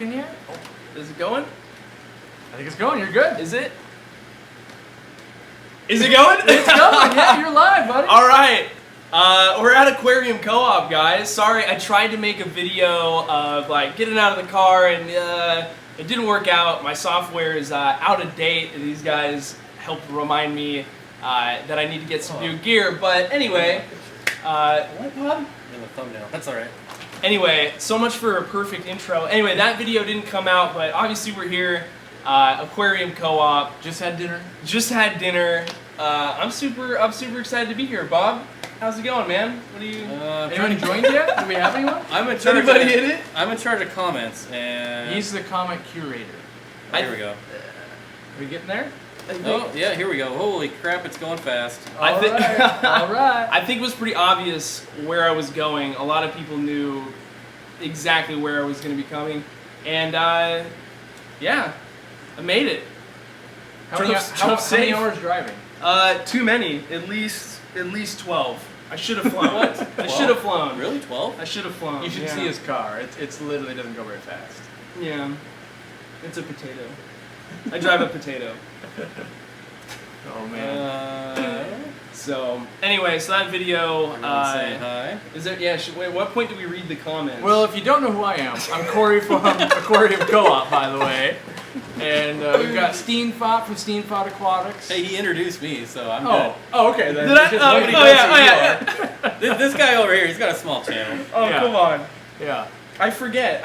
in here? Oh, is it going? I think it's going. You're good. Is it? Is it going? It's going. Yeah, you're live, buddy. All right. We're at Aquarium Co-op, guys. Sorry, I tried to make a video of like getting out of the car and it didn't work out. My software is out of date. These guys helped remind me that I need to get some new gear. But anyway, what, Bob? In the thumbnail. That's all right. Anyway, so much for a perfect intro. Anyway, that video didn't come out, but obviously we're here. Aquarium Co-op. Just had dinner. Just had dinner. I'm super excited to be here, Bob. How's it going, man? What are you? Anyone joined yet? Do we have anyone? I'm in Is charge. anybody in it? I'm in charge of comments, and He's the comment curator. here we go. Are we getting there? Oh yeah, here we go. Holy crap, it's going fast. I think. All right. I think it was pretty obvious where I was going. A lot of people knew exactly where I was going to be coming, and yeah, I made it. How many hours driving? Too many. At least 12. I should have flown. What? I should have flown. Really, 12? I should have flown. You should see his car. It's literally doesn't go very fast. Yeah. It's a potato. I drive a potato. Oh man. So anyway, so that video. Say hi. Is there? Yeah. Wait. What point do we read the comments? Well, if you don't know who I am, I'm Corey from Aquarium Co-op, by the way. And we've got Steenfott from Steenfott Aquatics. Hey, he introduced me, so I'm Oh, okay. Then Did I? just Oh, nobody oh knows yeah. who Oh you yeah. are. good. This guy over here, he's got a small channel. Oh Yeah. come on. Yeah. I forget.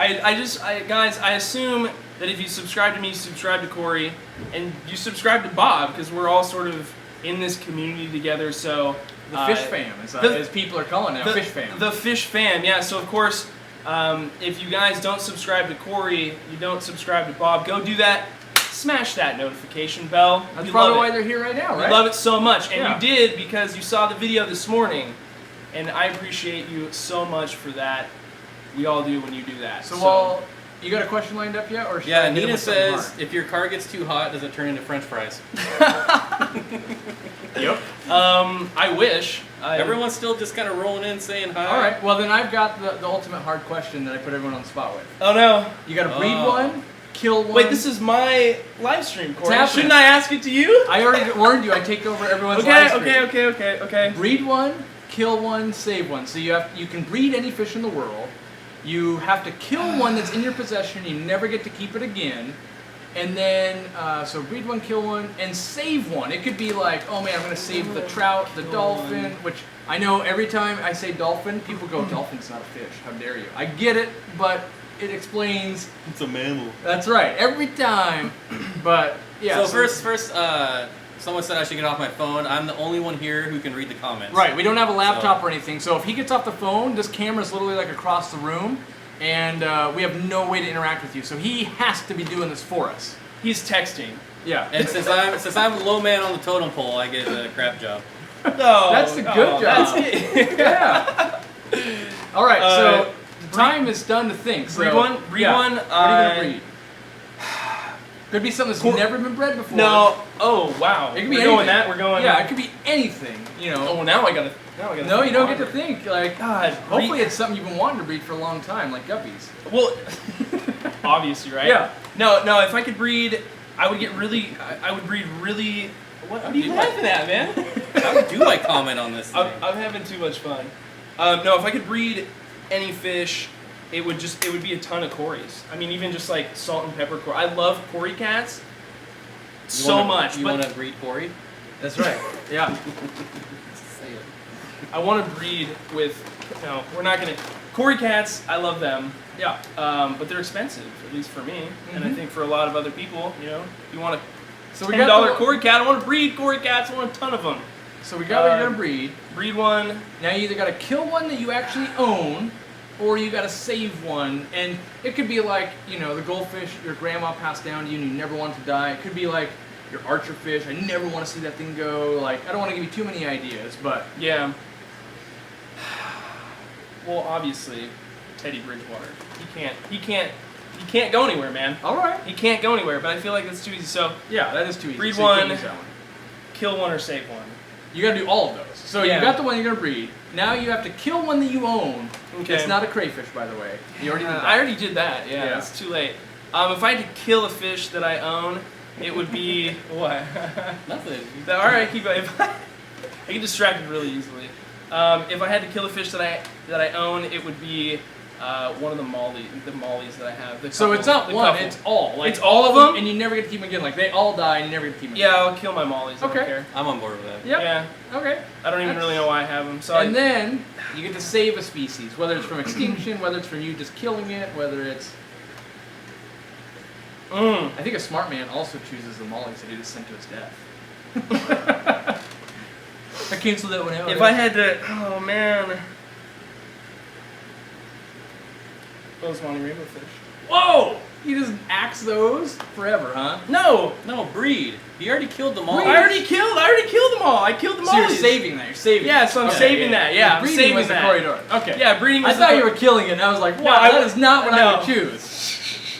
Guys, I assume that if you subscribe to me, you subscribe to Corey, and you subscribe to Bob, because we're all sort of in this community together. So The fish fam, as people are calling it now. Fish fam. The fish fam, yeah. So of course, if you guys don't subscribe to Corey, you don't subscribe to Bob, go do that. Smash that notification bell. That's We probably love why it. they're here right now, We right? love it so much, and Yeah. you did because you saw the video this morning, and I appreciate you so much for that. We all do when you do that. So, well, you got a question lined up yet, or should I Yeah, hit him Nina with something says, hard? if your car gets too hot, does it turn into French fries? Yep. I wish. Everyone's still just kind of rolling in saying hi. All right. Well, then I've got the ultimate hard question that I put everyone on the spot with. Oh no. You got to breed Oh. one, kill one. Wait, this is my live stream, Corey. happening. Shouldn't I ask it to you? I already warned you. I take over everyone's live stream. Okay. Breed one, kill one, save one. So you can breed any fish in the world. You have to kill one that's in your possession. You never get to keep it again. And then, so breed one, kill one, and save one. It could be like, oh man, I'm going to save the trout, the dolphin, which I know every time I say dolphin, people go, dolphin's not a fish. How dare you? I get it, but it explains. It's a mammal. That's right, every time. But yeah. So first, someone said I should get off my phone. I'm the only one here who can read the comments. Right, we don't have a laptop or anything, so if he gets off the phone, this camera's literally like across the room, and we have no way to interact with you, so he has to be doing this for us. He's texting. Yeah. And since I'm low man on the totem pole, I get a crap job. No. That's the good job. That's it. Yeah. All right, so the time is done to think. So, Breed one? Breed one? What are you going to breed? Could be something that's never been bred before. No. Oh wow. It could be We're anything. going that. We're going. Yeah, it could be anything, you know. Oh, now I gotta. No, you don't get to think. Like, God. hopefully it's something you've been wanting to breed for a long time, like guppies. Well, obviously, right? Yeah. No. If I could breed, I would get really. I would breed really. What are you laughing at, man? How do I comment on this thing? I'm having too much fun. No, if I could breed any fish, it would be a ton of Corys. I mean, even just like salt and pepper Cory. I love Cory cats so much. You but want to breed Corey? That's right. Yeah. Say it. I want to breed with. No, we're not gonna. Cory cats, I love them. Yeah. But they're expensive, at least for me, and I think for a lot of other people. You know, if you want So a we $10 got Cory cat, I want to breed Cory cats. I want a ton of them. So we got what you're gonna breed. Breed one. Now you either gotta kill one that you actually own, or you gotta save one. And it could be like, you know, the goldfish your grandma passed down to you and you never want it to die. It could be like your archer fish. I never want to see that thing go. Like, I don't want to give you too many ideas, but Yeah. Well, obviously, Teddy Bridgewater. He can't go anywhere, man. all right. He can't go anywhere. But I feel like that's too easy. So Yeah, that is too easy. Breed So you couldn't one. use that one. kill one or save one. You gotta do all of those. So Yeah. you got the one you're gonna breed. Now you have to kill one that you own. Okay. It's not a crayfish, by the way. You already did that. I already did that. Yeah, Yeah. it's too late. If I had to kill a fish that I own, it would be what? Nothing. All right, keep going. I get distracted really easily. If I had to kill a fish that I own, it would be one of the mollies that I have. So it's not one, couple. it's all. Like It's all of them? and you never get to keep them again. Like they all die, and you never get to keep them. Yeah, I'll kill my mollies. I Okay. don't care. I'm on board with that. Yep. Yeah. Okay. I don't even really know why I have them. So And then you get to save a species, whether it's from extinction, whether it's from you just killing it, whether it's. I think a smart man also chooses the mollies that he just sent to his death. I canceled that one out. if I had to, oh man. Bozeman rainbow fish. Whoa! You just axe those forever, huh? No, No, breed. You already killed them all. I already killed them all. I killed them all. So you're saving that. You're saving. Yeah, so I'm Okay, saving that. Yeah, I'm breeding saving was that. the corridor. Okay. Yeah, breeding was I thought you were killing it, and I was like, wow, I that is not what I no. would choose.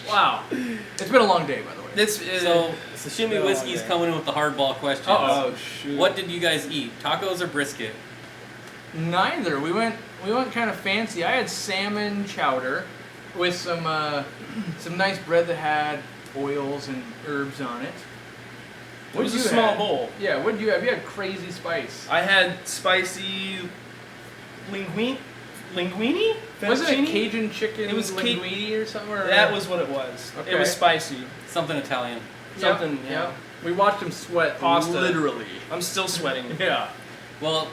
Wow. It's been a long day, by the way. This So, Sashimi No, Whiskey's okay. coming in with the hardball questions. Uh-oh. shoot. What did you guys eat? Tacos or brisket? Neither. We went kind of fancy. I had salmon chowder with some nice bread that had oils and herbs on it. It was a you small have? bowl. Yeah, what did you have? You had crazy spice. I had spicy linguine. Linguine? Wasn't it Fettuccine? Cajun chicken It was linguine or something? Or That was what it was. Okay. It was spicy. Something Italian. Something. Yep, Yeah. yep. We watched him sweat Pasta. literally. I'm still sweating. Yeah. Well,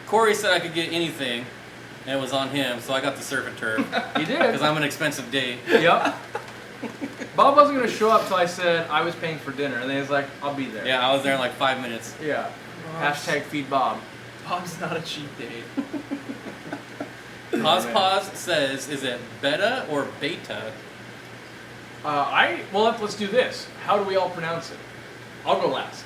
Corey said I could get anything, and it was on him, so I got the surf and turf He did. because I'm an expensive date. Yep. Bob wasn't going to show up till I said I was paying for dinner, and then he's like, I'll be there. Yeah, I was there in like 5 minutes. Yeah. Bob's- Hashtag feed Bob. Bob's not a cheap date. Paz says, is it beta or beta? Well, let's do this. How do we all pronounce it? I'll go last.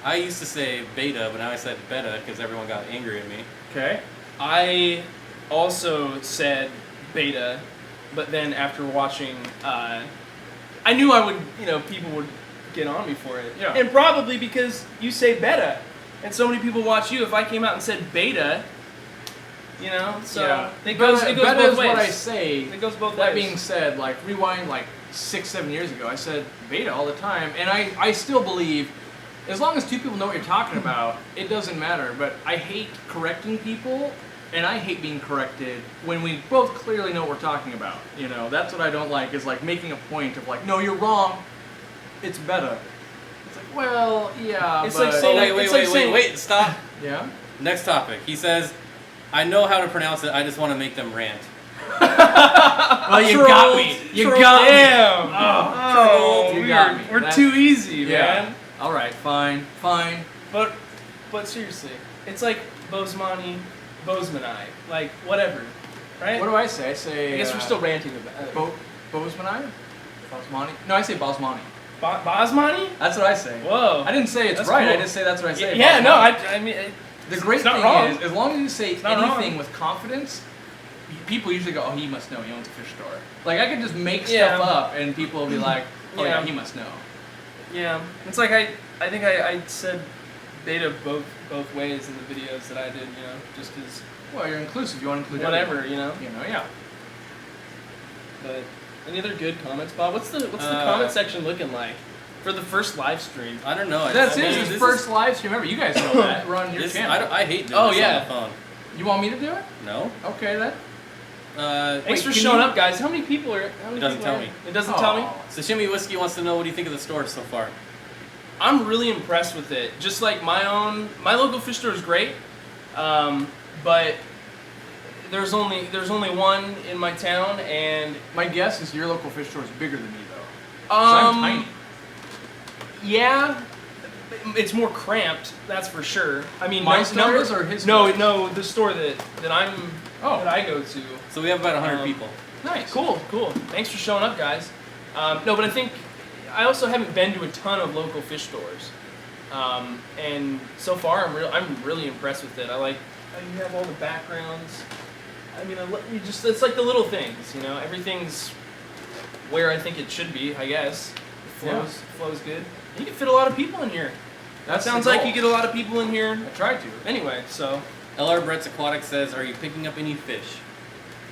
I used to say beta, but now I said beta because everyone got angry at me. Okay. I also said beta, but then after watching, I knew I would, people would get on me for it. Yeah. And probably because you say beta, and so many people watch you. If I came out and said beta, so yeah. it goes Beta both is ways. what I say. It goes both That ways. being said, like rewind like 6-7 years ago, I said beta all the time, and I still believe, as long as two people know what you're talking about, it doesn't matter. But I hate correcting people, and I hate being corrected when we both clearly know what we're talking about. That's what I don't like, is like making a point of like, no, you're wrong. It's beta. It's like, well, yeah, It's but like saying- Oh, it's like saying- wait, stop. yeah. Next topic. He says, I know how to pronounce it, I just want to make them rant. Well, you got me. You got me. Damn. Oh, you got me. We're That- too easy, Yeah. man. All right. Fine. But seriously, it's like Bozeman-y, like whatever, right? What do I say? I say. I guess we're still ranting about it. Bosmanai? Bosmani? No, I say Bosmani. Bosmani? That's what I say. Whoa. I didn't say it's That's right. cool. I just say that's what I say. Yeah, no, Bosmani. I mean, The great it's not thing wrong. is, as long as you say not anything wrong. with confidence, people usually go, "Oh, he must know. He owns a fish store." Like I could just make Yeah. stuff up, and people will be like, "Oh yeah, Yeah. he must know." Yeah, it's like I think I said beta both ways in the videos that I did, just because Well, you're inclusive. You want to include whatever, everyone. Yeah. But any other good comments, Bob? What's the comment section looking like for the first live stream? I don't know. That's I mean, his this first is- live stream ever. You guys know that. We're on your this- channel. I hate doing Oh, this yeah. on the phone. You want me to do it? No. Okay then. Thanks Wait, for can showing you- up, guys. How many people are? How many It doesn't people tell are- me. It doesn't tell me. Aw. Sashimi Whiskey wants to know, what do you think of the store so far? I'm really impressed with it. Just like my local fish store is great, but there's only one in my town, and My guess is your local fish store is bigger than me though. 'Cause I'm tiny. Yeah, it's more cramped. That's for sure. I mean, My store is or his No, store? no, the store that Oh. that I go to. So we have about 100 Um, people. Nice. Cool. Thanks for showing up, guys. No, but I think I also haven't been to a ton of local fish stores, and so far I'm really impressed with it. I like how you have all the backgrounds. I mean, it's like the little things, Everything's where I think it should be. I guess it flows good. And you can fit a lot of people in here. That sounds the like goal. you get a lot of people in here. I tried to. Anyway, so LR Brett's Aquatics says, are you picking up any fish?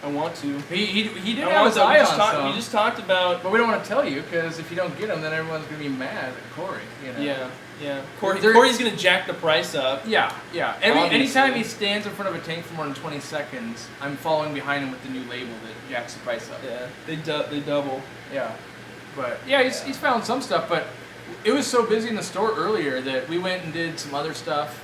I want to. He did I have want his to. eye on some. We just talked about. But we don't want to tell you because if you don't get him, then everyone's gonna be mad at Corey. You know? Yeah, yeah. There- Corey's gonna jack the price up. Yeah. Obviously. Anytime he stands in front of a tank for more than 20 seconds, I'm following behind him with the new label that jacks the price up. Yeah, they double. Yeah. But yeah, he's found some stuff, but it was so busy in the store earlier that we went and did some other stuff,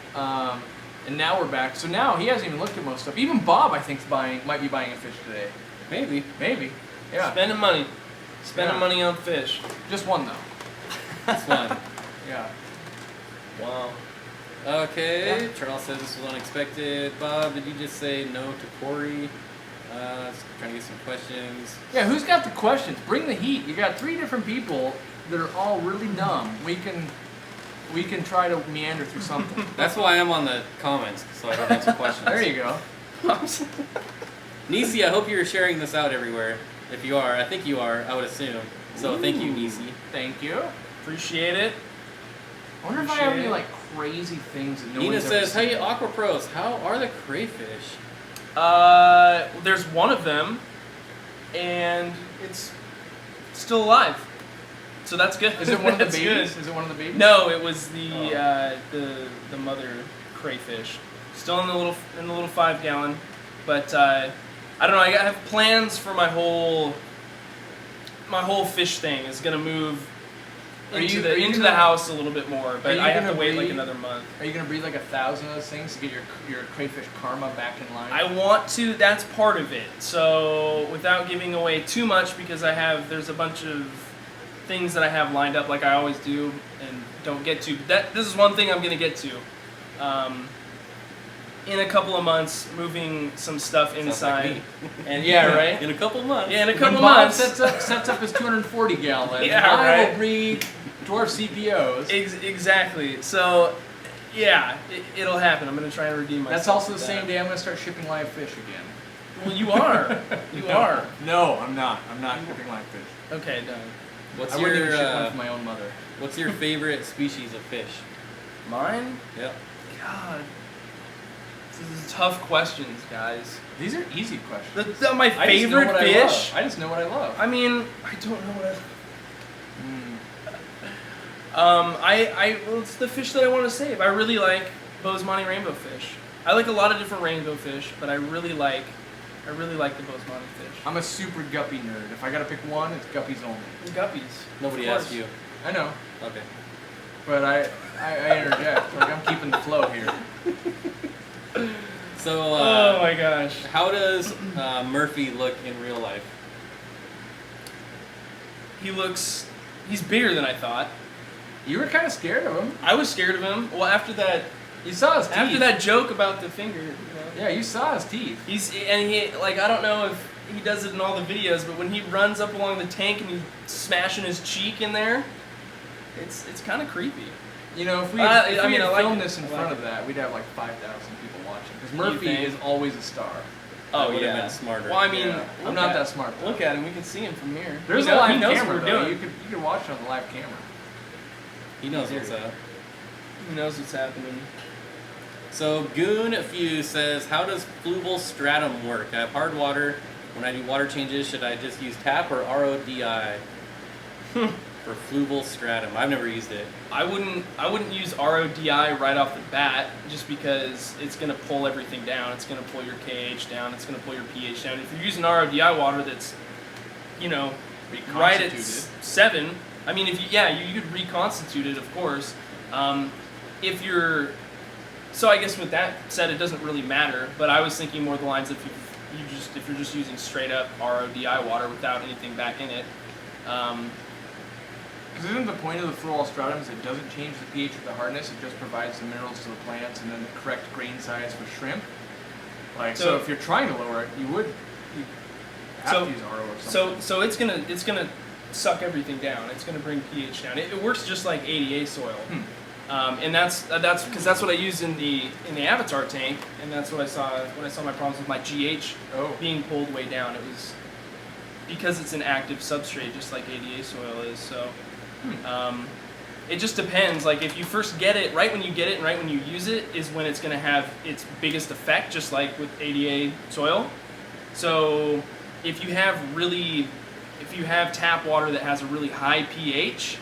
and now we're back. So now he hasn't even looked at most stuff. Even Bob, I think, might be buying a fish today. Maybe. Yeah. Spending money. Yeah. Money on fish. Just one though. That's fun. Yeah. Wow. Okay, Yeah. Charles says this was unexpected. Bob, did you just say no to Corey? Just trying to get some questions. Yeah. Who's got the questions? Bring the heat. You got 3 different people that are all really dumb. We can try to meander through something. That's why I'm on the comments, so I don't answer questions. There you go. Nisi, I hope you're sharing this out everywhere. If you are, I think you are, I would assume. So thank you, Nisi. Thank you. Appreciate it. I wonder if I have any like crazy things that no Nina one's ever says, seen. hey AQUAPROS, how are the crayfish? There's one of them, and it's still alive. So that's good. Is it one of the That's babies? good. Is it one of the babies? No, it was the mother crayfish. Still in the little 5-gallon, but I don't know. I have plans for my whole fish thing is gonna move into the house a little bit more, but I have to wait like another month. Are you gonna breed like 1,000 of those things to get your crayfish karma back in line? I want to. That's part of it. So without giving away too much, because there's a bunch of things that I have lined up, like I always do, and don't get to. But this is one thing I'm gonna get to. In a couple of months, moving some stuff inside. Like me. And yeah, right. In a couple months. Yeah, in a when couple Bob months. sets up his 240 gallon. Yeah, I right. will breed dwarf CPOs. Exactly. So, yeah, it'll happen. I'm gonna try and redeem myself. That's also the with same that. day I'm gonna start shipping live fish again. Well, you are. You are. No, I'm not. I'm not shipping live fish. Okay, done. What's I wouldn't even ship one your for my own mother. what's your favorite species of fish? Mine? Yep. God. This is tough questions, guys. These are easy questions. My I just know favorite what I fish? love. I just know what I love. I mean, I don't know what well, it's the fish that I want to save. I really like Bosemani rainbow fish. I like a lot of different rainbow fish, but I really like the Bosemani fish. I'm a super guppy nerd. If I gotta pick one, it's guppies only. Guppies. Nobody Of asked course. you. I know, Okay. but I interject. Like I'm keeping the flow here. So Oh my gosh. how does Murphy look in real life? He's bigger than I thought. You were kind of scared of him. I was scared of him. Well, after that You saw his teeth. joke about the finger, Yeah, you saw his teeth. he like, I don't know if he does it in all the videos, but when he runs up along the tank and he's smashing his cheek in there, it's kind of creepy. You know, if we I had mean, I like filmed it. this in I front like of that, we'd have like 5,000 people watching. Because You Murphy think? is always a star. That would've been smarter. Well, I mean, Yeah. look I'm not at- that smart. Though. Look at him. We can see him from here. There's He a know- live he knows camera what we're though. doing. You could watch it on the live camera. He knows what's Easier. up. He knows what's happening. So Goon Fuse says, how does fluval stratum work? I have hard water. When I do water changes, should I just use tap or RODI for fluval stratum? I've never used it. I wouldn't use RODI right off the bat, just because it's gonna pull everything down. It's gonna pull your KH down. It's gonna pull your pH down. If you're using RODI water that's, right at Reconstituted. 7, I mean, if you could reconstitute it, of course. So I guess with that said, it doesn't really matter. But I was thinking more the lines of if you're just using straight up RODI water without anything back in it. Because isn't the point of the fluval stratum is it doesn't change the pH or the hardness, it just provides the minerals to the plants and then the correct grain size for shrimp? Like, so if you're trying to lower it, you have to use RO or something. So it's gonna suck everything down. It's gonna bring pH down. It works just like ADA soil, and that's because that's what I used in the Avatar tank, and that's what I saw when I saw my problems with my GH being pulled way down. It was because it's an active substrate, just like ADA soil is. So it just depends. Like if you first get it, right when you get it and right when you use it is when it's gonna have its biggest effect, just like with ADA soil. So if you have tap water that has a really high pH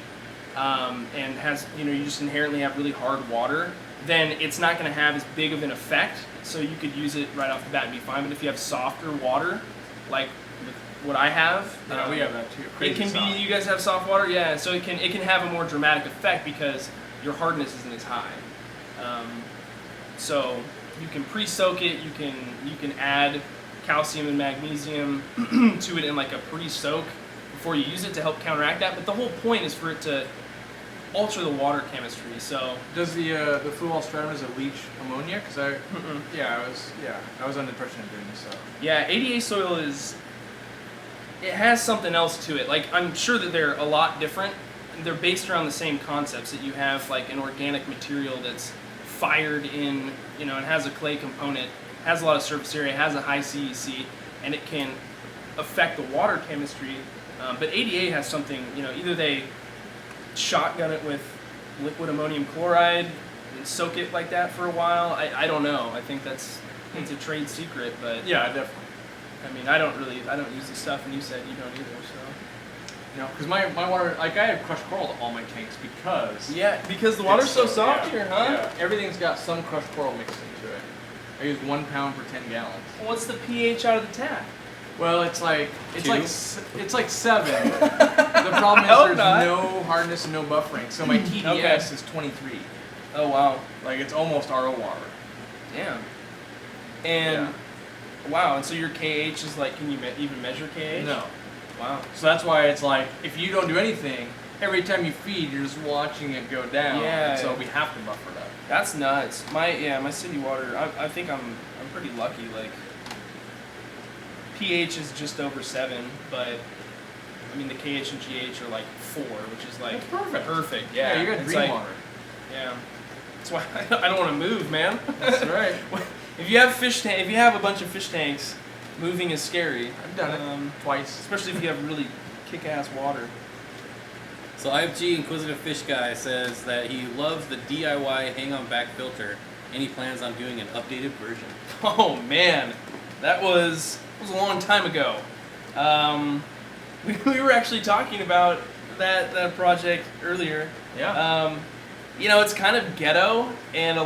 and has, you just inherently have really hard water, then it's not going to have as big of an effect. So you could use it right off the bat and be fine. But if you have softer water, like what I have, we have that too. It can be. You guys have soft water, yeah. So it can have a more dramatic effect because your hardness isn't as high. So you can pre-soak it. You can add calcium and magnesium to it in like a pre-soak before you use it to help counteract that. But the whole point is for it to alter the water chemistry. So does the fluval stratum, does it leach ammonia? Because I was under the impression of doing this. So yeah, ADA soil it has something else to it. Like, I'm sure that they're a lot different. They're based around the same concepts, that you have like an organic material that's fired in, and has a clay component, has a lot of surface area, has a high CEC, and it can affect the water chemistry. But ADA has something, either they shotgun it with liquid ammonium chloride and soak it like that for a while. I don't know. I think it's a trade secret, but yeah, definitely. I mean, I don't use the stuff, and you said you don't either, so. Because my water, like I have crushed coral to all my tanks because the water's so soft here, huh? Yeah, everything's got some crushed coral mixed into it. I use 1 pound per 10 gallons. Well, what's the pH out of the tap? Well, it's like 7. The problem is there's no hardness and no buffering, so my TDS is 23. Oh wow! Like it's almost RO water. Damn. And wow, and so your KH is like, can you even measure KH? No. Wow. So that's why it's like, if you don't do anything, every time you feed, you're just watching it go down. Yeah. And so we have to buffer it up. That's nuts. My city water, I think I'm pretty lucky. Like, pH is just over 7, but I mean the KH and GH are like 4, which is like perfect. Yeah, you got it's green like, water. Yeah. That's why I don't want to move, man. That's right. If you have a bunch of fish tanks, moving is scary. I've done it twice. Especially if you have really kick-ass water. So IFG Inquisitive Fish Guy says that he loves the DIY hang-on back filter, and he plans on doing an updated version. Oh man, that was a long time ago. We were actually talking about that project earlier. Yeah. It's kind of ghetto, and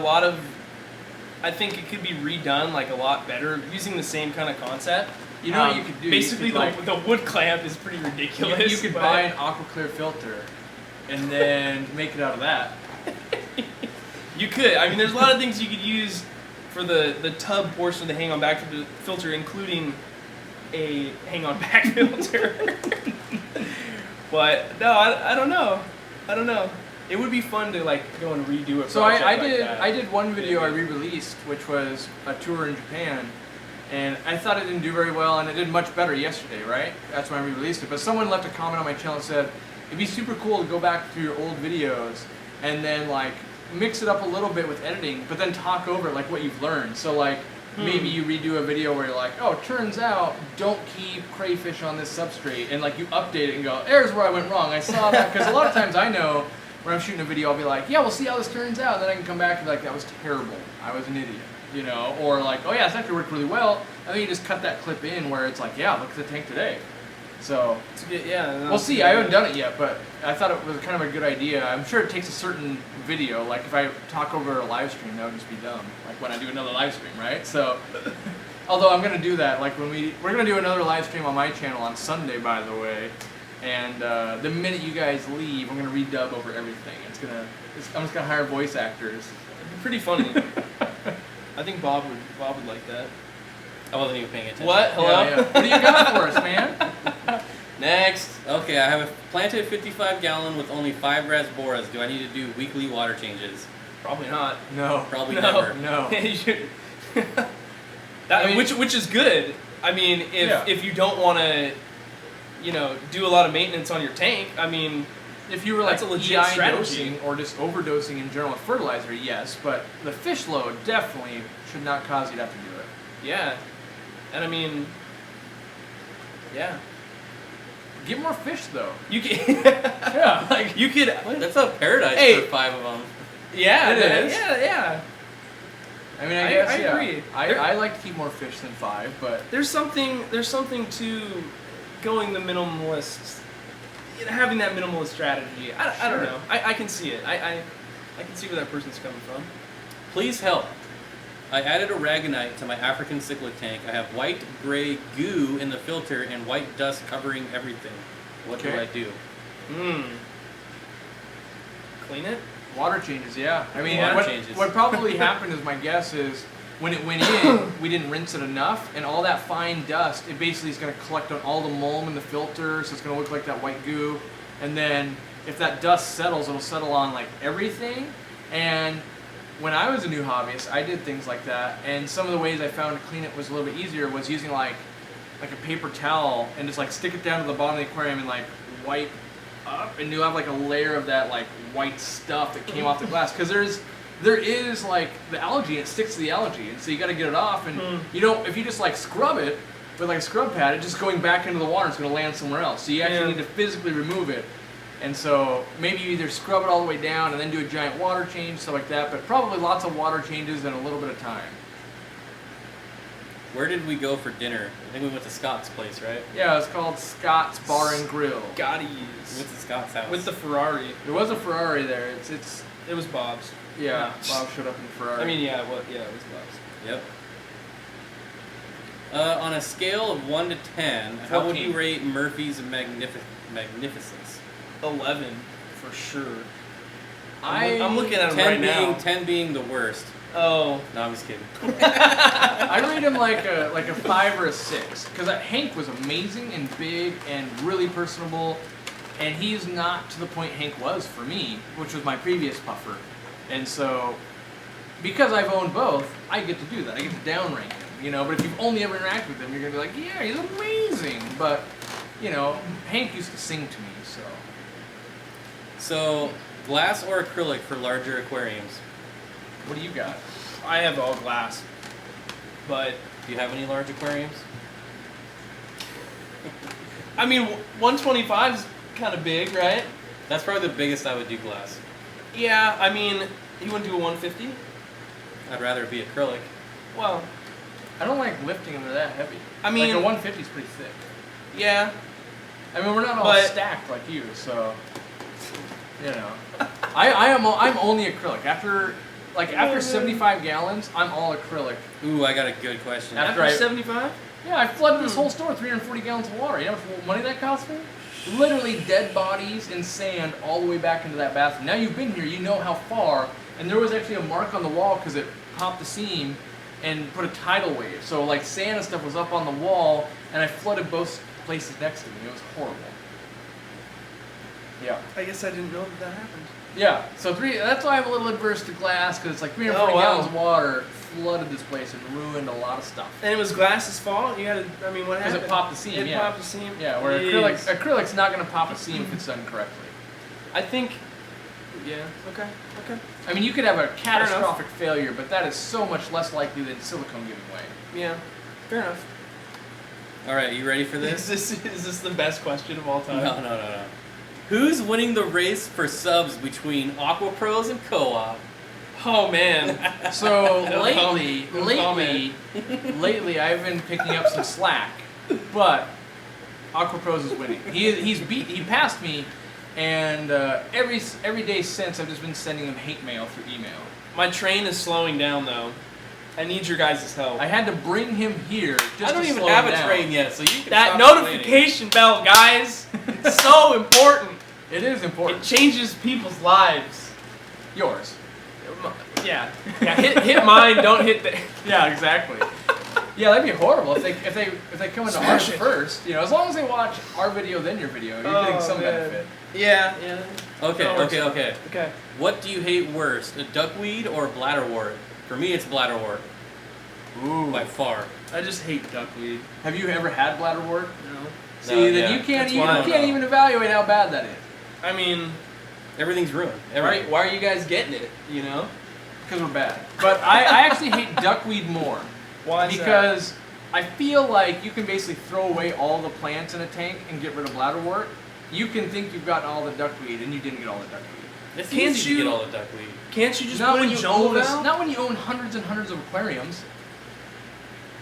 I think it could be redone like a lot better using the same kind of concept. You know what you could do? Basically, the wood clamp is pretty ridiculous. You could buy an AquaClear filter and then make it out of that. You could. I mean, there's a lot of things you could use for the tub portion of the hang-on back filter, including a hang-on back filter. But no, I don't know. It would be fun to like go and redo it. So I did one video I re-released, which was a tour in Japan, and I thought it didn't do very well, and it did much better yesterday, right? That's when I re-released it. But someone left a comment on my channel and said it'd be super cool to go back through your old videos and then like mix it up a little bit with editing, but then talk over like what you've learned. So like maybe you redo a video where you're like, oh, turns out don't keep crayfish on this substrate, and like you update it and go, there's where I went wrong. I saw that, because a lot of times I know. When I'm shooting a video, I'll be like, yeah, we'll see how this turns out. And then I can come back and be like, that was terrible. I was an idiot, Or like, oh yeah, it's actually worked really well. And then you just cut that clip in where it's like, yeah, look at the tank today. So, we'll see. I haven't done it yet, but I thought it was kind of a good idea. I'm sure it takes a certain video. Like if I talk over a live stream, that would just be dumb. Like when I do another live stream, right? So, although I'm going to do that. Like we're going to do another live stream on my channel on Sunday, by the way. And the minute you guys leave, I'm gonna redub over everything. I'm just gonna hire voice actors. It'd be pretty funny. I think Bob would like that. I wasn't even paying attention. What? Hello? Yeah. What do you got for us, man? Next. Okay, I have a planted 55-gallon with only 5 rasboras. Do I need to do weekly water changes? Probably not. No. Probably never. No. Which is good. I mean, if you don't want to, do a lot of maintenance on your tank, I mean, if you were like that's a legit EI strategy. dosing or just overdosing in general with fertilizer, yes, but the fish load definitely should not cause you to have to do it. Yeah. And I mean, yeah. Get more fish though. You can Yeah, like you could That's a paradise for 5 of them. Yeah, It is. Yeah. I mean, I guess, I yeah. agree. I like to keep more fish than 5, but There's something to going the minimalist, having that minimalist strategy. I don't Sure. know. I can see it. I can see where that person's coming from. Please help. I added aragonite to my African cichlid tank. I have white gray goo in the filter and white dust covering everything. What do Okay. I do? Clean it. water changes, yeah. I mean, Water what, changes. what probably happened is, my guess is, when it went in, we didn't rinse it enough, and all that fine dust, it basically is going to collect on all the mulm in the filter, so it's going to look like that white goo. And then, if that dust settles, it'll settle on like everything. And when I was a new hobbyist, I did things like that. And some of the ways I found to clean it was a little bit easier was using like a paper towel and just like stick it down to the bottom of the aquarium and like wipe up, and you'll have like a layer of that like white stuff that came off the glass, because there is like the algae, it sticks to the algae, and so you got to get it off. And you don't, if you just like scrub it with like a scrub pad, it's just going back into the water, it's going to land somewhere else. So you actually need to physically remove it. And so maybe you either scrub it all the way down and then do a giant water change, stuff like that, but probably lots of water changes in a little bit of time. Where did we go for dinner? I think we went to Scott's place, right? Yeah, it's called Scott's Bar and Grill. We Scotty's. went to Scott's house. With the Ferrari. There was a Ferrari there. It was Bob's. Yeah, Bob showed up in the Ferrari. I mean, yeah, it was Bob's. Yep. On a scale of 1 to 10, how would 14. you rate Murphy's magnificence? 11 for sure. I'm looking at him 10 right being now. 10 being the worst. Oh, No, I'm just kidding. I rate him like a 5 or a 6, because Hank was amazing and big and really personable, and he's not to the point Hank was for me, which was my previous puffer. And so, because I've owned both, I get to do that. I get to downrank him, you know. But if you've only ever interacted with him, you're gonna be like, yeah, he's amazing. But you know, Hank used to sing to me, so. So, glass or acrylic for larger aquariums? What do you got? I have all glass, but Do you have any large aquariums? I mean, 125 is kind of big, right? That's probably the biggest I would do glass. Yeah, I mean, you want to do a 150? I'd rather it be acrylic. Well, I don't like lifting them; they're that heavy. I mean, like a 150 is pretty thick. yeah. I mean, we're not all But- stacked like you, so you know. I'm only acrylic. After 75 gallons, I'm all acrylic. Ooh, I got a good question. After After I- 75? Yeah, I flooded this whole store, 340 gallons of water. You know how much money that cost me? Literally dead bodies and sand all the way back into that bathroom. Now you've been here, you know how far. And there was actually a mark on the wall because it popped the seam and put a tidal wave. So like sand and stuff was up on the wall, and I flooded both places next to me. It was horrible. Yeah. I guess I didn't know that happened. Yeah. So that's why I'm a little adverse to glass, because it's like 340 Oh, wow. gallons of water flooded this place and ruined a lot of stuff. And it was glass's fault? You had to, I mean, what Because happened? it popped the seam, It yeah. popped the seam? Yeah, where Jeez. acrylic's not going to pop a seam if it's done correctly. I think, yeah, okay. I mean, you could have a catastrophic failure, but that is so much less likely than silicone giving way. Yeah, fair enough. All right, you ready for this? Is this the best question of all time? No. Who's winning the race for subs between AQUAPROS and Co-op? Oh man. So No lately, I've been picking up some slack, but AQUAPROS is winning. He passed me, and every day since I've just been sending him hate mail through email. My train is slowing down though. I need your guys' help. I had to bring him here just I don't to even slow have him a down. train yet, so you can That stop notification bell, guys, it's so important. It is It important. changes people's lives. Yours. Yeah. Hit mine. Don't hit the. Yeah, exactly. Yeah, that'd be horrible if they come into ours Smash it. first. You know, as long as they watch our video then your video, you're getting some benefit. Yeah. Okay. What do you hate worst, a duckweed or a bladderwort? For me, it's bladderwort Ooh. by far. I just hate duckweed. Have you ever had bladderwort? No. See, No, then yeah. you can't That's why. even evaluate how bad that is. I mean, Everything's ruined. why are you guys getting it? You know? Because we're bad. But I actually hate duckweed more. Why? Is Because I feel like you can basically throw away all the plants in a tank and get rid of bladderwort. You can think you've gotten all the duckweed and you didn't get all the duckweed. It's Can't easy you- to get all the duckweed. Can't you just Not put when in you jungle own val? not when you own hundreds and hundreds of aquariums,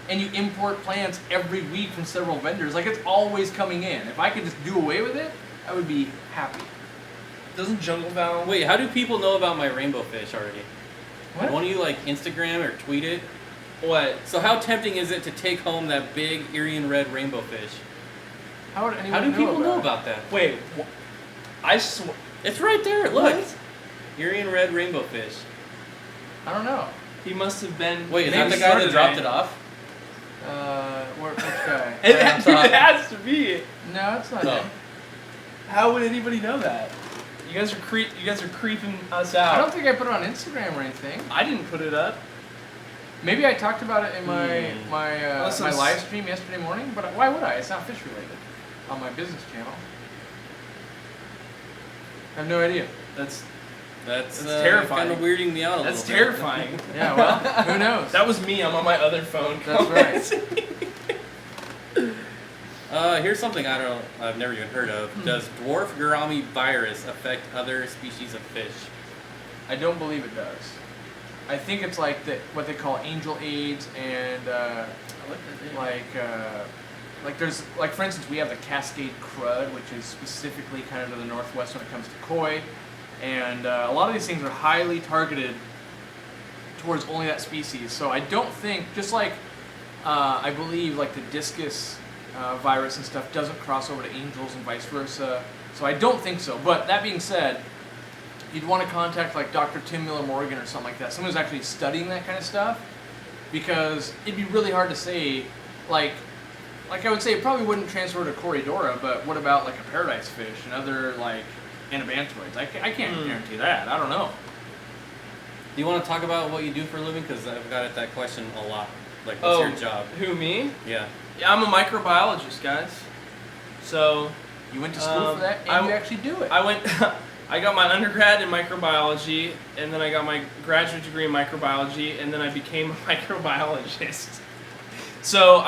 and you import plants every week from several vendors. Like it's always coming in. If I could just do away with it, I would be happy. Doesn't jungle val? Wait, how do people know about my rainbow fish already? What? Won't you like Instagram or tweet it? What? So how tempting is it to take home that big Irian red rainbow fish? How would anyone How do know people know it? about that? Wait, I swear. It's right there. Look, What? Irian red rainbow fish. I don't know. He must have been. Wait, is maybe that the guy that dropped Saturday. it off? Which guy? It, Right on dude, top. it has to be. No, it's not No. him. How would anybody know that? You guys are creeping us out. I don't think I put it on Instagram or anything. I didn't put it up. Maybe I talked about it in my Unless my I'm live stream yesterday morning, but why would I? It's not fish related on my business channel. I have no idea. That's That's terrifying. Kind of weirding me out a That's little bit. terrifying. Yeah, well, who knows? That was me. I'm on my other phone. That's right. Here's something I've never even heard of. Does dwarf gourami virus affect other species of fish? I don't believe it does. I think it's like what they call angel AIDS and like there's like for instance we have the Cascade crud, which is specifically kind of to the northwest when it comes to koi, and a lot of these things are highly targeted towards only that species. So I don't think, just like I believe like the discus virus and stuff doesn't cross over to angels and vice versa. So I don't think so. But that being said, you'd want to contact like Dr. Tim Miller Morgan or something like that, someone who's actually studying that kind of stuff, because it'd be really hard to say, like I would say it probably wouldn't transfer to Corydora, but what about like a paradise fish and other like anabantoids? I can't guarantee that. I don't know. Do you want to talk about what you do for a living? Because I've got that question a lot. Like, what's your job? Who, me? Yeah. Yeah, I'm a microbiologist, guys. So You went to school for that, and you actually do it. I went. I got my undergrad in microbiology, and then I got my graduate degree in microbiology, and then I became a microbiologist. So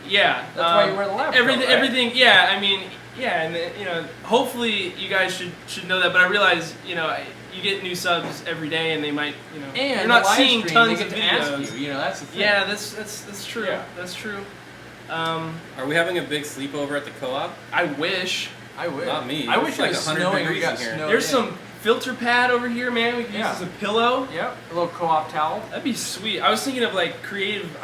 yeah. That's why you wear the lab coat, right? Everything. Yeah, I mean, yeah, and you know, hopefully you guys should know that. But I realize, you know, you get new subs every day, and they might, you know, and you're not the live seeing stream, tons they of get to videos. ask you. You know, that's the thing. Yeah, that's true. Yeah. That's true. Are we having a big sleepover at the co-op? I wish. I wish. Not me. I It's wish like it was 100 snowing. We degrees got in here. snow. There's some filter pad over here, man. We can Yeah. use as a pillow. Yep, a little co-op towel. That'd be sweet. I was thinking of like creative,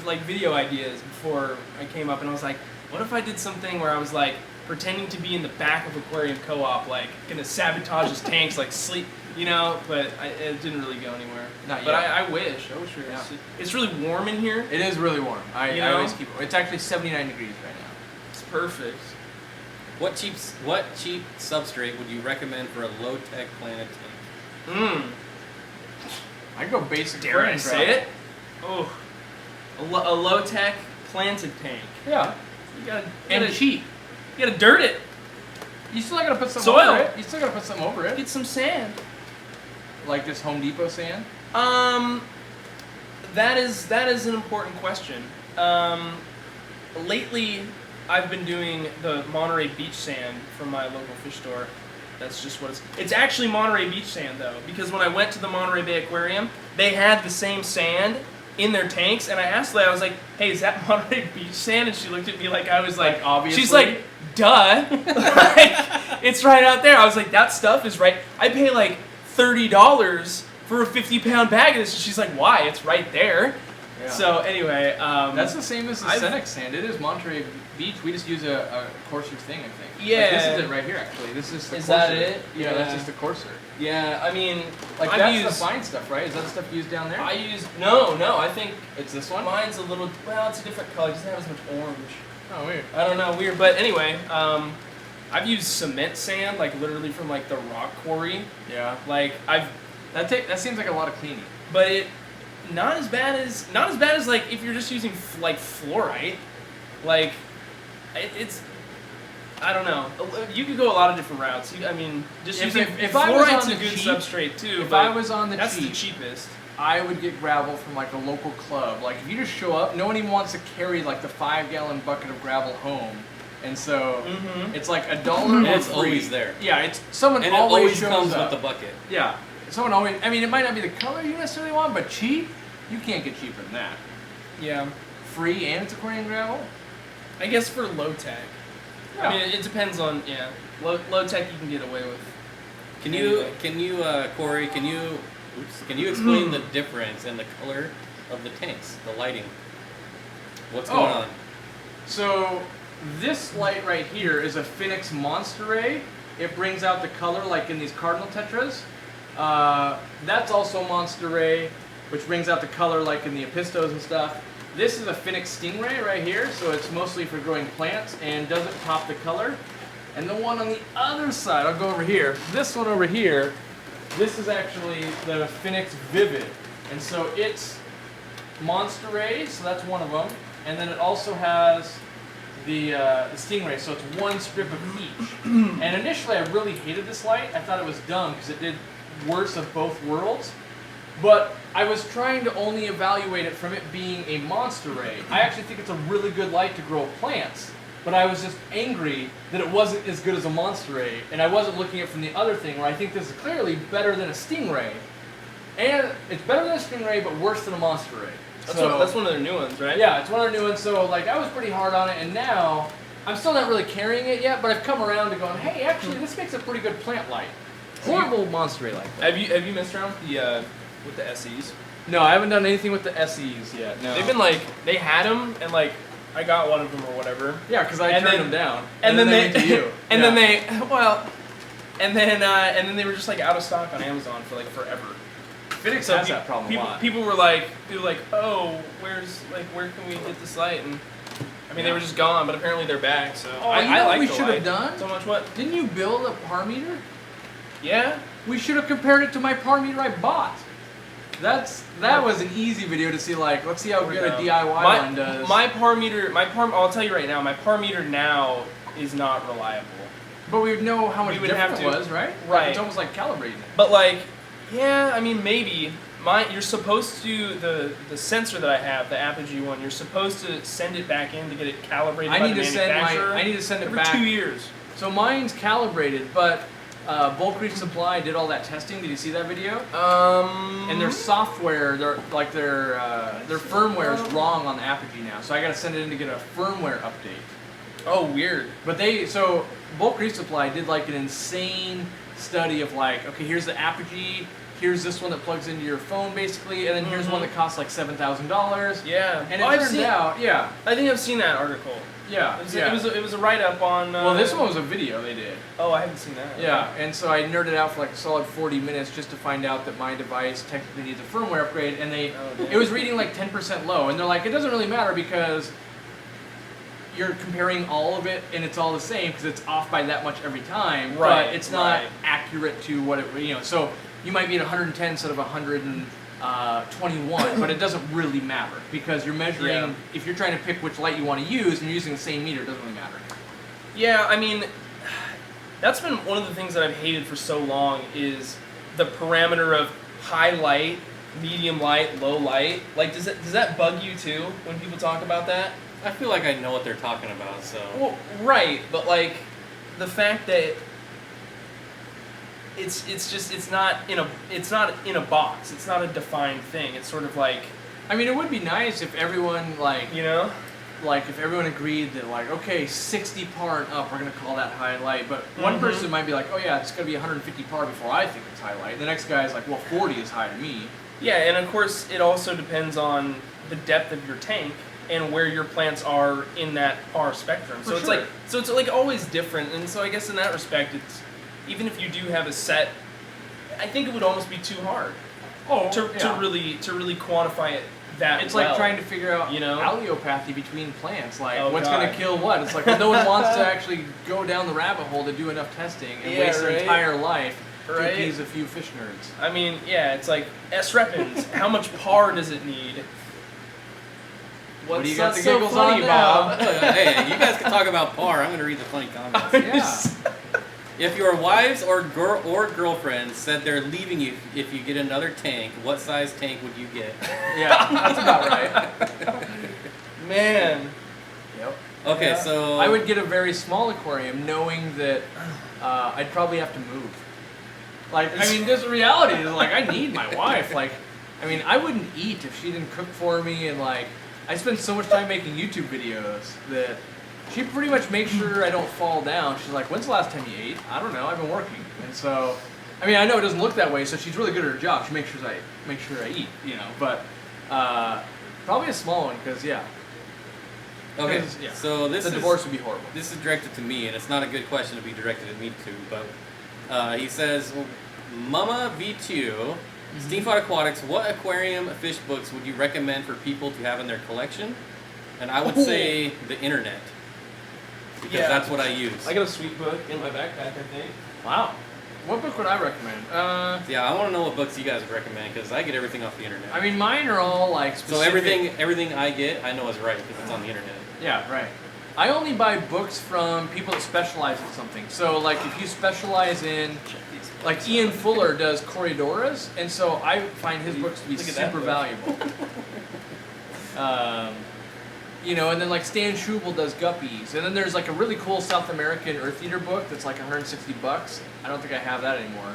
like video ideas before I came up, and I was like, what if I did something where I was like pretending to be in the back of Aquarium Co-op, like gonna sabotage his tanks, like sleep, you know? But it didn't really go anywhere. Not But yet. I wish. I wish we were. Yeah. It's really warm in here. It is really warm. You I know? always keep it. It's actually 79 degrees right now. It's perfect. What cheap substrate would you recommend for a low-tech planet tank? I go basic. Dare I aquarium say gravel. it? Oh, a low-tech planted tank. Yeah. You gotta And cheap. You gotta dirt it. You still gotta put something Soil. over it. You still gotta put something over it. Get some sand. Like this Home Depot sand. That is an important question. Lately, I've been doing the Monterey Beach sand from my local fish store. That's just what it's actually Monterey Beach sand though, because when I went to the Monterey Bay Aquarium, they had the same sand in their tanks, and I asked Leia, I was like, "Hey, is that Monterey Beach sand?" And she looked at me like I was like, obviously. She's like, "Duh, like, it's right out there." I was like, "That stuff is right." I pay like $30 for a 50-pound bag of this, and she's like, "Why? It's right there." Yeah. So anyway, That's the same as the I've- Senex sand. It is Monterey Beach. We just use a coarser thing, I think. Yeah. Like, this is it right here, actually. This is the Is coarser. that it? Yeah, that's Yeah. just the coarser. yeah, I mean, Like I've that's used, the fine stuff, right? Is that the stuff used down there? I use no. I think It's this one. mine's a little. Well, it's a different color. It doesn't have as much orange. Oh, weird. I don't know, weird. But anyway, I've used cement sand, like literally from like the rock quarry. Yeah. Like That seems like a lot of cleaning. but it not as bad as like if you're just using like fluorite. Like it's. I don't know. You could go a lot of different routes. I mean, just If using I was fluorite's on a the good cheap- substrate too. If but I was on the that's cheap, the cheapest. I would get gravel from like a local club. Like if you just show up, no one even wants to carry like the 5-gallon bucket of gravel home. And so Mhm. it's like $1 or It's free. always there. Yeah, it's someone And it always always shows comes up. with the bucket. Yeah, someone always. I mean, it might not be the color you necessarily want, but cheap. You can't get cheaper than that. Yeah. Free and it's aquarium gravel. I guess for low tech. Yeah. I mean, it depends on low tech you can get away with. Can you, Corey? Can you explain the difference in the color of the tanks, the lighting? What's going on? So this light right here is a Phoenix Monster Ray. It brings out the color like in these cardinal tetras. That's also Monster Ray, which brings out the color like in the Epistos and stuff. This is a Phoenix Stingray right here, so it's mostly for growing plants and doesn't pop the color. And the one on the other side, I'll go over here. This one over here, this is actually the Phoenix Vivid. And so it's Monster Ray, so that's one of them. And then it also has the Stingray, so it's one strip of each. And initially I really hated this light. I thought it was dumb because it did worse of both worlds. But I was trying to only evaluate it from it being a Monster Ray. I actually think it's a really good light to grow plants. But I was just angry that it wasn't as good as a Monster Ray. And I wasn't looking at it from the other thing where I think this is clearly better than a Stingray. And it's better than a Stingray, but worse than a Monster Ray. That's one of their new ones, right? Yeah, it's one of their new ones. So like I was pretty hard on it, and now I'm still not really carrying it yet. But I've come around to going, hey, actually, this makes a pretty good plant light. Horrible Monster Ray light. Have you messed around with the SEs? No, I haven't done anything with the SEs yet. No. They've been like they had them and like I got one of them or whatever. Yeah, because I turned them down. And then they went to you. and then they were just like out of stock on Amazon for like forever. Phoenix has that problem a lot. People were like, oh, where can we get this light? And I mean, they were just gone, but apparently they're back. So Oh, I you know like what we the should light. have done? So much what? Didn't you build a par meter? Yeah. We should have compared it to my par meter I bought. That was an easy video to see. Like, let's see how good a DIY one does. My par meter, I'll tell you right now, my par meter now is not reliable. But we would know how much We would different have it to- was, right? Right. Like, it's almost like calibrating it. But like, yeah, I mean maybe. You're supposed to the sensor that I have, the Apogee one. You're supposed to send it back in to get it calibrated by the manufacturer. I need to send it every back 2 years. So mine's calibrated, but Bulk Reach Supply did all that testing. Did you see that video? And their software, their firmware is wrong on the Apogee now. So I got to send it in to get a firmware update. Oh, weird. But Bulk Reach Supply did like an insane study of like, okay, here's the Apogee, here's this one that plugs into your phone basically, and then here's one that costs like $7,000. Yeah. And it turned out, yeah. I think I've seen that article. Yeah. It was a write up on. Well, this one was a video they did. Oh, I haven't seen that. Yeah, and so I nerded out for like a solid 40 minutes just to find out that my device technically needs a firmware upgrade, and it was reading like 10% low, and they're like, it doesn't really matter because you're comparing all of it and it's all the same because it's off by that much every time, right? But it's not accurate to what it, so you might be at 110 instead of 121, but it doesn't really matter because you're measuring, if you're trying to pick which light you want to use and you're using the same meter, it doesn't really matter. Yeah, I mean, that's been one of the things that I've hated for so long is the parameter of high light, medium light, low light. Like, does that bug you too when people talk about that? I feel like I know what they're talking about, so. Well, right, but like the fact that it's not in a box. It's not a defined thing. It's sort of like, I mean, it would be nice if everyone like if everyone agreed that like, okay, 60 par and up, we're gonna call that high light. But one person might be like, oh yeah, it's gonna be 150 par before I think it's high light. The next guy's like, well, 40 is high to me. Yeah, and of course it also depends on the depth of your tank and where your plants are in that par spectrum. So it's like always different. And so I guess in that respect, it's even if you do have a set, I think it would almost be too hard to really quantify it that It's well. like trying to figure out allelopathy between plants, like what's God. going to kill what. It's like, well, no one wants to actually go down the rabbit hole to do enough testing and waste their entire life to appease a few fish nerds. I mean, yeah, it's like S-Repins. How much par does it need? What do you What's got the so giggles funny, on Bob? Hey, you guys can talk about par. I'm going to read the funny comments. Yeah. If your wives or girlfriends said they're leaving you if you get another tank, what size tank would you get? Yeah, that's about right. Man. Yep. Okay, Yeah. so I would get a very small aquarium, knowing that I'd probably have to move. Like, I mean, this reality is like I need my wife. Like, I mean, I wouldn't eat if she didn't cook for me, and like, I spend so much time making YouTube videos that she pretty much makes sure I don't fall down. She's like, "When's the last time you ate?" I don't know. I've been working, and so, I mean, I know it doesn't look that way. So she's really good at her job. She makes sure I eat, you know. But probably a small one, because yeah. okay, 'Cause, yeah, so the this is divorce would be horrible. this is directed to me, and it's not a good question to be directed at me too. But he says, Mama V2, Steenfott Aquatics, what aquarium fish books would you recommend for people to have in their collection? And I would say the internet, because Yeah. that's what I use. I got a sweet book in my backpack, I think. Wow. What book would I recommend? Yeah, I want to know what books you guys would recommend, because I get everything off the internet. I mean, mine are all like so specific. everything I get, I know is right because it's on the internet. Yeah, right. I only buy books from people that specialize in something. So, like, if you specialize in, like, Ian Fuller does Corridoras, and so I find his books to be Look at that super book. valuable. You know, and then like Stan Schubel does guppies, and then there's like a really cool South American Earth Eater book that's like $160. I don't think I have that anymore,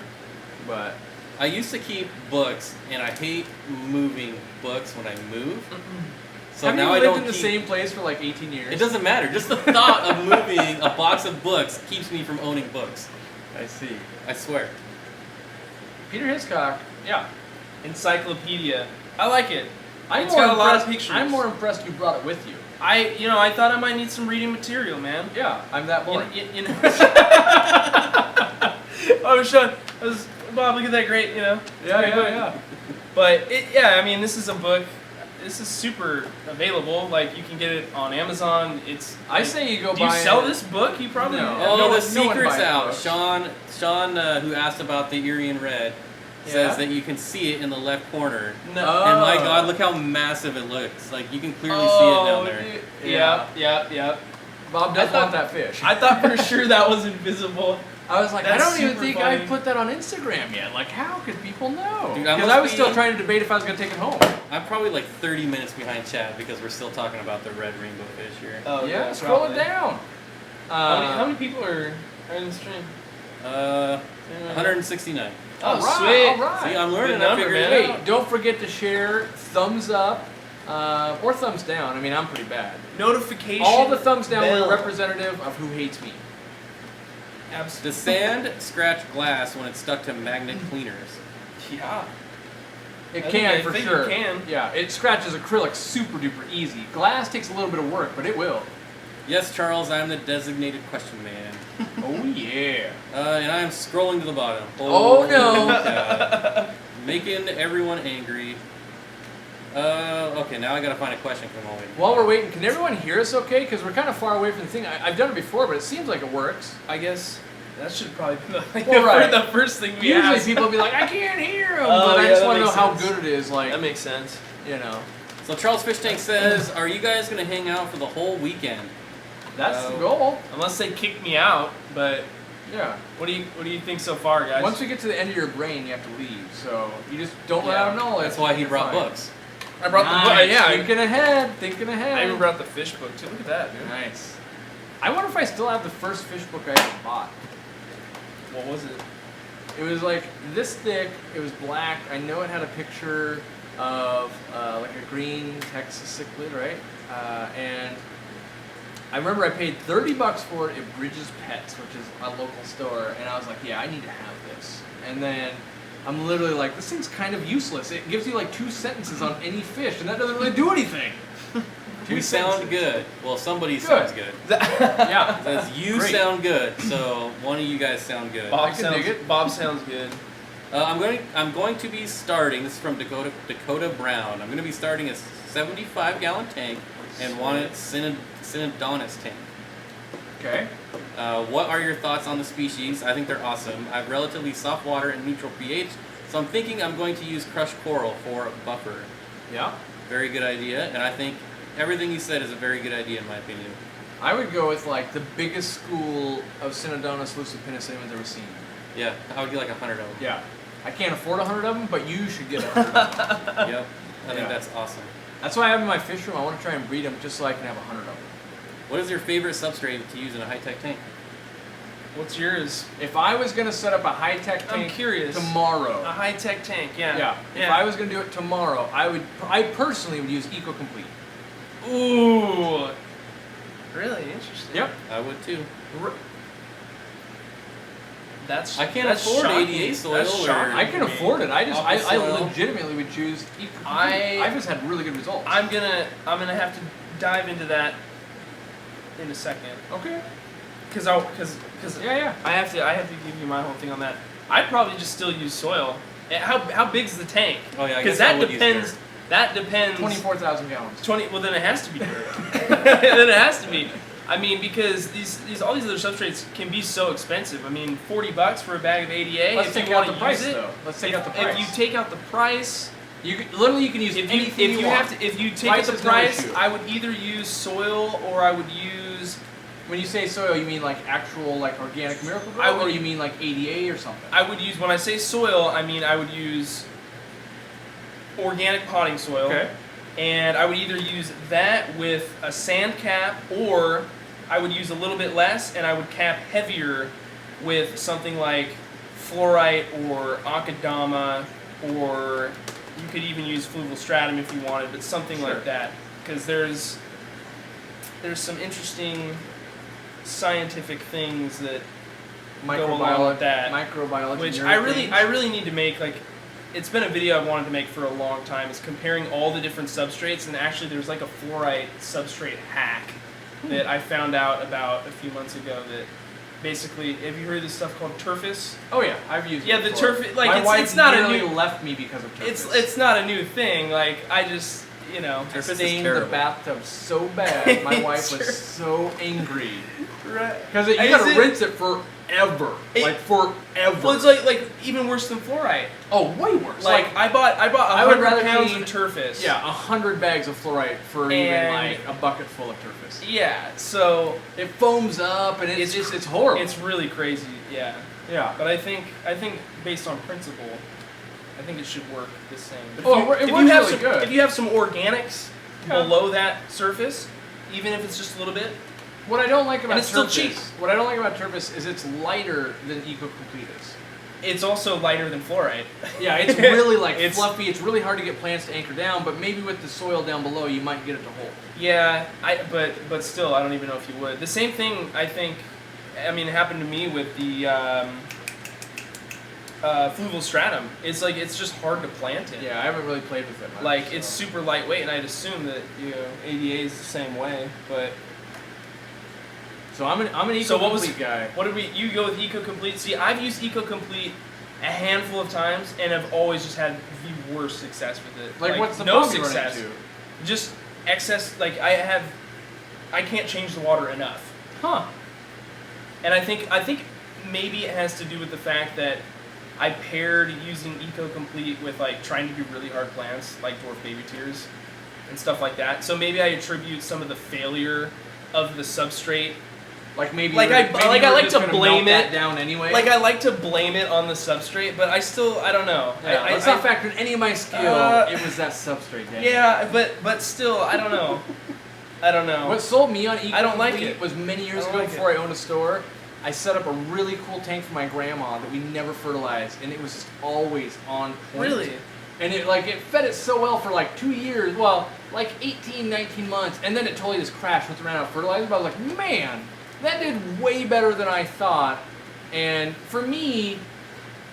but I used to keep books, and I hate moving books when I move. So have now you I lived don't in the keep- same place for like 18 years? It doesn't matter. Just the thought of moving a box of books keeps me from owning books. I see. I swear. Peter Hiscock, yeah. Encyclopedia. I like it. I'm It's more got a lot of impressed- pictures. I'm more impressed you brought it with you. I thought I might need some reading material, man. Yeah, I'm that bored. You know. Oh, Sean, Bob, look at that great, you know. Yeah, great yeah, book. yeah. But I mean, this is a book. This is super available. Like you can get it on Amazon. It's. I say you go Do you buy sell it. this book? You probably. No. Oh, no the one secret's buys out. books. Sean, who asked about the Irian Red, says Yeah? that you can see it in the left corner. No. And my Oh. God, look how massive it looks. Like you can clearly see it down there. dude. Yeah. Yep. Bob does I thought- want that fish. I thought for sure that was invisible. I was like, That's I don't even super think funny. I put that on Instagram yet. Like, how could people know? Dude, I Because must I was still be- trying to debate if I was going to take it home. I'm probably like 30 minutes behind Chad because we're still talking about the red rainbow fish here. Oh Yeah, scroll it down. How many people are in the stream? 169. Oh, all right, sweet. all right. See, I'm learning. Good I number, figured it man. out. Hey, don't forget to share, thumbs up, or thumbs down. I mean, I'm pretty bad. Notification. All the thumbs down bell. were representative of who hates me. Absolutely. Does sand scratch glass when it's stuck to magnet cleaners? Yeah. It I can, for think sure. it can. Yeah, it scratches acrylic super duper easy. Glass takes a little bit of work, but it will. Yes, Charles, I'm the designated question man. Oh, yeah. And I am scrolling to the bottom. Oh, no. cow. Making everyone angry. Okay, now I gotta find a question from all While we're waiting, can everyone hear us okay? Because we're kind of far away from the thing. I've done it before, but it seems like it works. I guess that should probably be Well, right. the first thing we Usually ask. people will be like, I can't hear them, Oh, but I yeah, just that want to know makes how sense. good it is. Like, That makes sense. you know, So Charles Fish Tank says, are you guys gonna hang out for the whole weekend? that's the Oh. goal. Unless they kick me out, but Yeah. what do you think so far, guys? Once you get to the end of your brain, you have to leave. So you just don't let Yeah. them know. That's why he you're brought fine. books. I brought the book. Nice. Yeah, Thinking ahead. Thinking ahead. I even brought the fish book too. Look at that, dude. Nice. I wonder if I still have the first fish book I ever bought. What was it? It was like this thick. It was black. I know it had a picture of like a green Texas cichlid, right? And I remember I paid $30 for it at Bridges Pets, which is a local store, and I was like, yeah, I need to have this. And then I'm literally like, this thing's kind of useless. It gives you like 2 sentences on any fish, and that doesn't really do anything. We sound sentences. good. Well, somebody Good. sounds good. Yeah. Says you Great. sound good, so one of you guys sound good. Bob can sounds. dig it. Bob sounds good. I'm going to be starting. This is from Dakota Brown. I'm going to be starting a 75-gallon tank and want it Synodontis tank. Okay. What are your thoughts on the species? I think they're awesome. I have relatively soft water and neutral pH, so I'm thinking I'm going to use crushed coral for a buffer. Yeah. Very good idea, and I think everything you said is a very good idea in my opinion. I would go with like the biggest school of Synodontis lucipinus anyone's ever seen. Yeah, I would get like 100 of them. Yeah. I can't afford 100 of them, but you should get 100 of them. Yep, I think Yeah. that's awesome. That's why I have in my fish room. I want to try and breed them just so I can have 100 of them. What is your favorite substrate to use in a high-tech tank? What's yours? If I was gonna set up a high-tech tank I'm curious. tomorrow, A high-tech tank, yeah. yeah. If I was gonna do it tomorrow, I personally would use EcoComplete. Ooh. Really interesting. Yep. I would too. That's I can't that's afford shocking. ADA soil That's or- shocking I can to me. afford it. I Office I soil. legitimately would choose EcoComplete. I've just had really good results. I'm gonna have to dive into that in a second. Okay. Cause Yeah. I have to give you my whole thing on that. I'd probably just still use soil. And how big's the tank? Oh yeah, I Because guess I that would use depends. dirt. That depends. 24,000 gallons. 20. Well, then it has to be dirt. Then it has to be. I mean, because all these other substrates can be so expensive. I mean, $40 for a bag of ADA. Let's if take you out want the to price use it, though. Let's take out the price. If you take out the price, you can use if anything you want. have to, if you take Price out the is no price, issue. I would either use soil or I would use. When you say soil, you mean like actual like organic miracle I grow, would- or you mean like ADA or something? I would use when I say soil, I mean I would use organic potting soil. Okay. And I would either use that with a sand cap, or I would use a little bit less and I would cap heavier with something like fluorite or akadama, or you could even use fluval stratum if you wanted, but something Sure. like that. Because there's some interesting scientific things that go along with that, Microbiology. which nerd I things. really need to make. Like, it's been a video I've wanted to make for a long time, is comparing all the different substrates, and actually there's like a fluorite substrate hack that I found out about a few months ago that basically, have you heard of this stuff called turfus? Oh yeah, I've used. Yeah, it the before. turf, like My wife it's not a nearly new, left me because of turf. it's not a new thing. Like, I just, you know, I Turfus is stained the terrible. bathtub so bad. My wife Sure. was so angry right? because you Is gotta it- rinse it forever, like forever. Well, it's like even worse than fluorite. oh, way worse. Like, I bought I would 100 rather pounds clean- of turfus. yeah, 100 bags of fluorite for even And- like a bucket full of turfus. Yeah. So It foams up and it's horrible. it's really crazy. Yeah. yeah. But I think based on principle, I think it should work the same. But Oh, if it you works have really some, good. if you have some organics Yeah. below that surface, even if it's just a little bit, What I don't like about it's still turfus, cheap. what I don't like about turfus is it's lighter than EcoComplete is. it's also lighter than fluorite. Yeah, it's really like It's- fluffy. It's really hard to get plants to anchor down, but maybe with the soil down below, you might get it to hold. Yeah, but still, I don't even know if you would. The same thing, I think. I mean, it happened to me with the fluval stratum. It's like it's just hard to plant in. Yeah, I haven't really played with it much. Like, so. it's super lightweight, and I'd assume that ADA is the same way. But So I'm an EcoComplete so what was guy. What did we? You go with EcoComplete. See, I've used EcoComplete a handful of times, and I've always just had the worst success with it. Like what's the no problem you run success? into? Just excess. Like I can't change the water enough. Huh. And I think maybe it has to do with the fact that I paired using EcoComplete with like trying to do really hard plants like dwarf baby tears and stuff like that. So maybe I attribute some of the failure of the substrate. Like maybe Like you're- I maybe like you I were like just to gonna blame melt that it down anyway. Like I like to blame it on the substrate, but I don't know. Yeah, let's not factor in any of my skill. It was that substrate. Dang. Yeah, but still, I don't know. I don't know. What sold me on EcoComplete I don't like it. was many years I don't ago like before it. I owned a store. I set up a really cool tank for my grandma that we never fertilized, and it was just always on point. Really? And it fed it so well for like 2 years, well, like 18, 19 months, and then it totally just crashed once it ran out of fertilizer. But I was like, man, that did way better than I thought. And for me,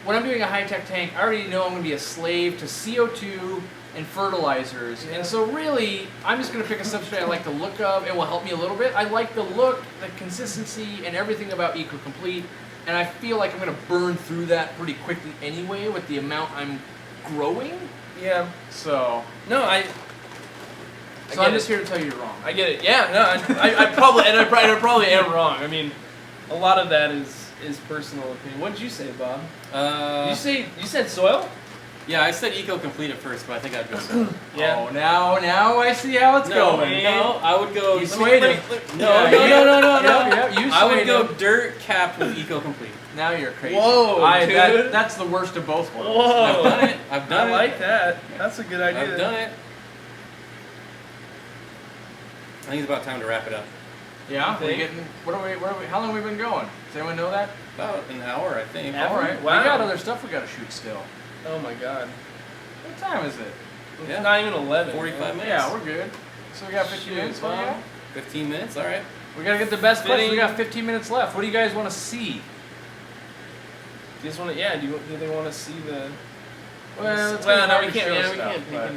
when I'm doing a high-tech tank, I already know I'm going to be a slave to CO2 and fertilizers. Yeah. And so really, I'm just going to pick a substrate I like the look of and will help me a little bit. I like the look, the consistency, and everything about EcoComplete. And I feel like I'm going to burn through that pretty quickly anyway with the amount I'm growing. Yeah. So No, I'm get just it. here to tell you you're wrong. I get it. Yeah, no, I probably and I probably am wrong. I mean, a lot of that is personal opinion. What did you say, Bob? You said soil? Yeah, I said EcoComplete at first, but I think I'd go soil. Yeah. Oh, now I see how it's No, going. man. No, I would go. You swayed him. No, Yeah, you I would swayed go him. dirt capped with EcoComplete. Now you're crazy. Whoa, dude. That's the worst of both worlds. Whoa. I've done it. I've done I it. like that. That's a good idea. I've done it. I think it's about time to wrap it up. Yeah, we're think. getting. What are we? How long have we been going? Does anyone know that? About an hour, I think. Hour? All right. Wow. We got other stuff we got to shoot still. Oh my god. What time is it? It's Yeah. not even 11. 45 minutes. Yeah, we're good. So we got 15 Shoot, minutes. What do you got? 15 minutes, all right. We gotta get the best questions. We Fitting. got 15 minutes left. What do you guys want to see? Do you just want to? Yeah. Do they want to see the? Well, let's well, get no, Harvey we can't. show Yeah, we stuff, can't. but-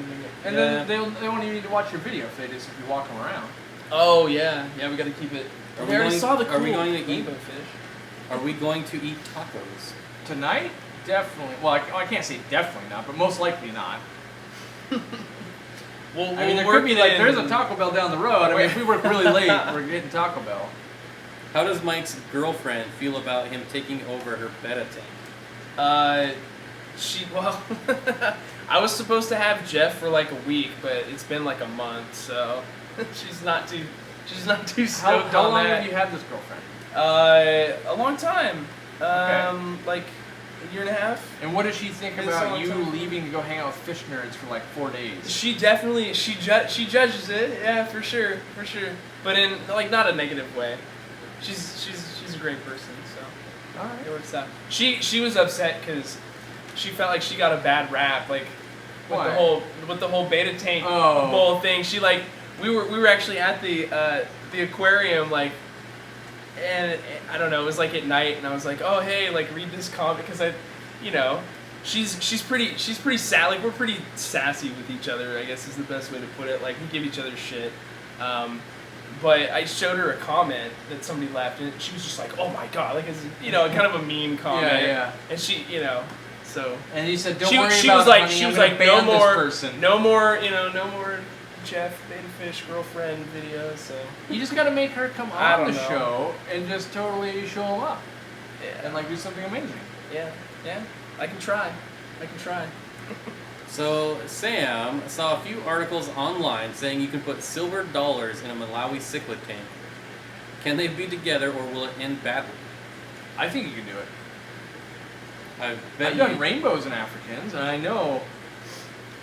And Yeah. then they won't even need to watch your video if you walk them around. Oh yeah, yeah. We got to keep it. Are we we already going- saw the are we cool going to eat- rainbow fish. Are we going to eat tacos? Tonight, definitely. Well, I can't say definitely not, but most likely not. Well, I mean, there could be like there's a Taco Bell down the road. I mean, if we work really late, we're getting Taco Bell. How does Mike's girlfriend feel about him taking over her betta tank? Well, I was supposed to have Jeff for like a week, but it's been like a month, so she's not too stoked How on long that. have you had this girlfriend? A long time. Okay. Like a year and a half. And what does she think It's a about long you time. leaving to go hang out with fish nerds for like 4 days? She definitely she judges it, yeah, for sure, but in like not a negative way. She's a great person, so All right. it works out. She was upset because she felt like she got a bad rap, like with Why? the whole beta tank Oh. bowl thing. She like we were actually at the aquarium like. And I don't know, it was like at night, and I was like, oh hey, like read this comic because she's pretty sad. Like we're pretty sassy with each other, I guess is the best way to put it. Like we give each other shit. But I showed her a comment that somebody left, and she was just like, oh my god, like it's kind of a mean comment. Yeah. And she, so And you said, don't she worry was about like it, honey, she I'm was gonna like ban no this more person. no more Jeff Beta Fish girlfriend videos. So You just gotta make her come I on don't the know. show and just totally show them up yeah. and like do something amazing. Yeah, I can try. So, Sam saw a few articles online saying you can put silver dollars in a Malawi cichlid tank. Can they be together or will it end badly? I think you can do it. I bet I've you. done rainbows in Africans, and I know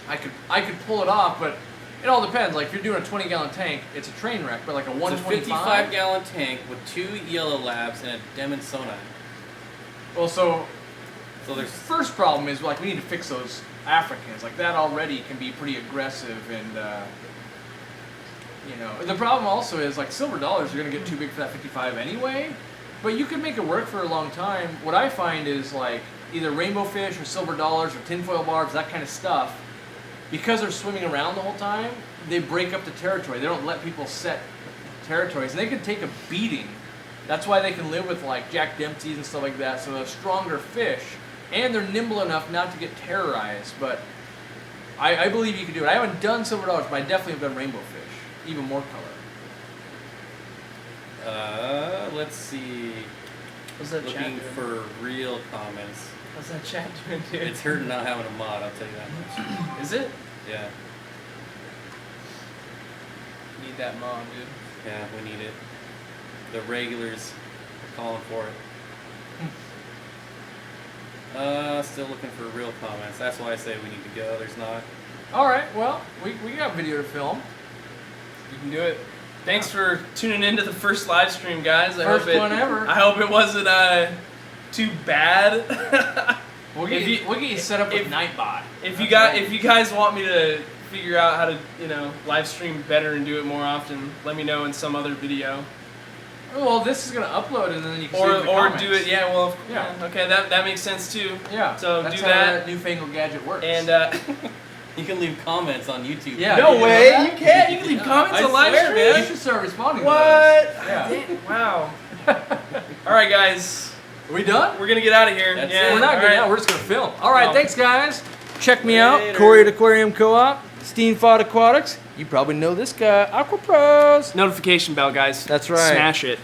I could pull it off, but it all depends. Like if you're doing a 20-gallon tank, it's a train wreck. But like a It's a 125. 55-gallon tank with 2 yellow labs and a Demonsoni. Well, so So there's first problem is like we need to fix those Africans. Like that already can be pretty aggressive, and the problem also is like silver dollars are gonna get too big for that 55 anyway. But you can make it work for a long time. What I find is like either rainbow fish or silver dollars or tinfoil barbs, that kind of stuff, because they're swimming around the whole time, they break up the territory. They don't let people set territories, and they can take a beating. That's why they can live with like Jack Dempsey's and stuff like that. So they're stronger fish, and they're nimble enough not to get terrorized. But I believe you can do it. I haven't done silver dollars, but I definitely have done rainbow fish, even more color. let's see. What's that chat Looking doing? for real comments. What's that chat doing, dude? It's hurting not having a mod, I'll tell you that much. Is it? Yeah, Need that mom, dude. yeah, we need it. The regulars are calling for it. Still looking for real comments. That's why I say we need to go. There's not. All right, well, we got video to film. You can do it. Thanks for tuning in to the first live stream, guys. First one ever. I hope it wasn't too bad. We'll get you set up with Nightbot. If you guys want me to figure out how to live stream better and do it more often, let me know in some other video. Well, this is gonna upload and then you can save the Or comments. do it. Yeah. Well. Yeah. Okay. That makes sense too. Yeah. So that's do how that. newfangled gadget works. And You can leave comments on YouTube. Yeah. no did you know way, that? you can't. You can leave comments I on live swear, stream. man. You should start responding. What? To those. Yeah. Damn, wow. All right, guys. Are we done? We're gonna get out of here. That's yeah, it. We're not all getting right. out. We're just gonna film. All right. Oh. Thanks, guys. Check me out. Later. Corey at Aquarium Co-op. Steenfott Aquatics. You probably know this guy. AQUAPROS. Notification bell, guys. That's right. Smash it.